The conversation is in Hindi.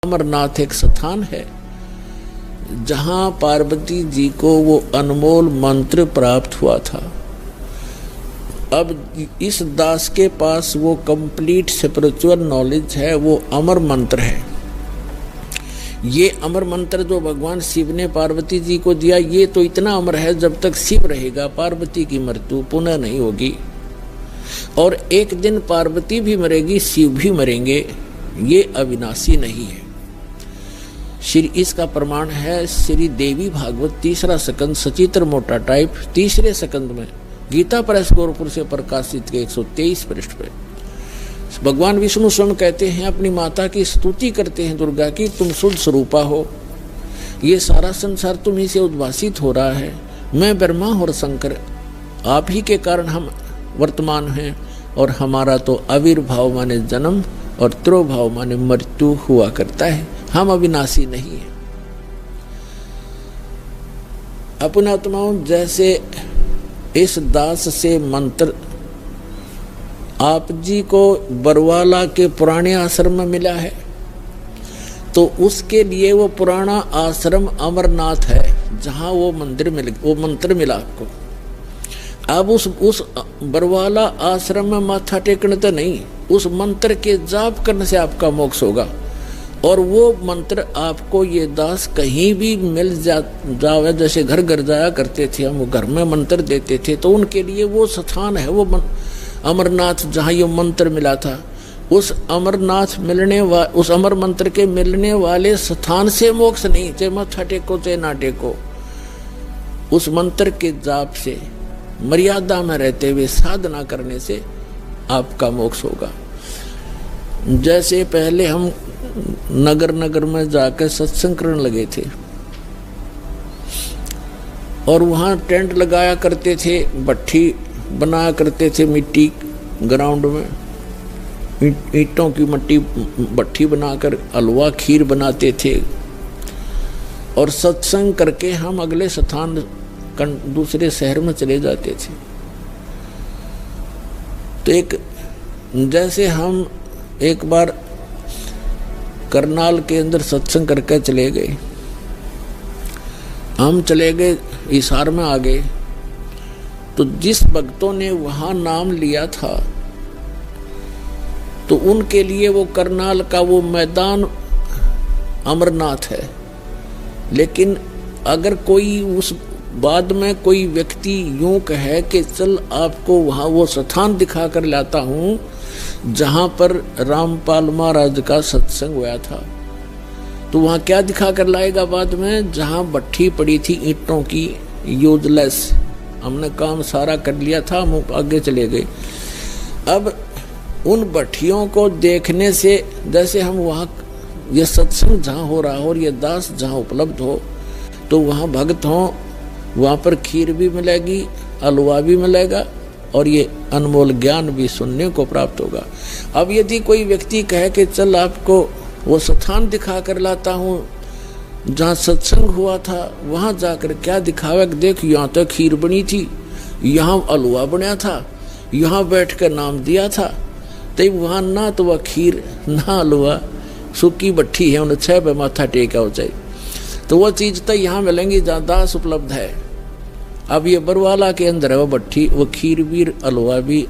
अमरनाथ एक स्थान है जहां पार्वती जी को वो अनमोल मंत्र प्राप्त हुआ था। अब इस दास के पास वो कंप्लीट स्पिरिचुअल नॉलेज है, वो अमर मंत्र है। ये अमर मंत्र जो भगवान शिव ने पार्वती जी को दिया, ये तो इतना अमर है, जब तक शिव रहेगा पार्वती की मृत्यु पुनः नहीं होगी। और एक दिन पार्वती भी मरेगी, शिव भी मरेंगे, ये अविनाशी नहीं है। श्री इसका प्रमाण है श्री देवी भागवत 3रा स्कंद सचित्र मोटा टाइप 3रे स्कंद में गीता प्रेस गोरखपुर से प्रकाशित के 123 पृष्ठ पे भगवान विष्णु स्वयं कहते हैं, अपनी माता की स्तुति करते हैं दुर्गा की, तुम शुद्ध स्वरूपा हो, ये सारा संसार तुम्ही से उद्भासित हो रहा है, मैं ब्रह्मा और शंकर आप ही के कारण हम वर्तमान हैं, और हमारा तो आविर्भाव माने जन्म और तिरोभाव माने मृत्यु हुआ करता है, हम अविनाशी नहीं है। अपने आत्माओं, जैसे इस दास से मंत्र आप जी को बरवाला के पुराने आश्रम में मिला है, तो उसके लिए वो पुराना आश्रम अमरनाथ है जहां वो मंत्र मिला आपको। अब उस बरवाला आश्रम में माथा टेकने तो नहीं, उस मंत्र के जाप करने से आपका मोक्ष होगा। और वो मंत्र आपको ये दास कहीं भी मिल जावे, जैसे घर घर जाया करते थे हम, घर में मंत्र देते थे, तो उनके लिए वो स्थान है, वो अमरनाथ जहाँ ये मंत्र मिला था। उस अमरनाथ उस अमर मंत्र के मिलने वाले स्थान से मोक्ष नहीं, चाहे माथा टेको चाहे ना टेको, उस मंत्र के जाप से मर्यादा में रहते हुए साधना करने से आपका मोक्ष होगा। जैसे पहले हम नगर नगर में जाकर सत्संग करने लगे थे और वहाँ टेंट लगाया करते थे, भट्ठी बनाया करते थे मिट्टी ग्राउंड में, ईंटों की मट्टी भट्ठी बनाकर हलवा खीर बनाते थे, और सत्संग करके हम अगले स्थान दूसरे शहर में चले जाते थे। तो जैसे हम एक बार करनाल के अंदर सत्संग करके चले गए, हम चले गए हिसार में आ गए, तो जिस भक्तों ने वहां नाम लिया था, तो उनके लिए वो करनाल का वो मैदान अमरनाथ है। लेकिन अगर कोई उस बाद में कोई व्यक्ति यूं कहे कि चल आपको वहां वो स्थान दिखा कर लाता हूं जहां पर रामपाल महाराज का सत्संग हुआ था, तो वहां क्या दिखा कर लाएगा बाद में, जहां भट्ठी पड़ी थी ईंटों की यूजलेस, हमने काम सारा कर लिया था, हम आगे चले गए। अब उन भट्टियों को देखने से, जैसे हम वहाँ ये सत्संग जहाँ हो रहा हो और ये दास जहाँ उपलब्ध हो, तो वहाँ भक्त हों, वहाँ पर खीर भी मिलेगी, हलवा भी मिलेगा, और ये अनमोल ज्ञान भी सुनने को प्राप्त होगा। अब यदि कोई व्यक्ति कहे कि चल आपको वो स्थान दिखा कर लाता हूँ जहाँ सत्संग हुआ था, वहाँ जाकर क्या दिखावे, देख यहाँ तो खीर बनी थी, यहाँ हलवा बना था, यहाँ बैठ कर नाम दिया था, तो वहाँ ना तो वह खीर ना हलवा, सूखी भट्ठी है, उन्हें 6 पे माथा टेका हो जाए, तो वो चीज़ तो यहाँ मिलेंगी जहाँ दास उपलब्ध है। अब ये बरवाला के अंदर है वो भट्ठी, वो खीर भी हलवा भी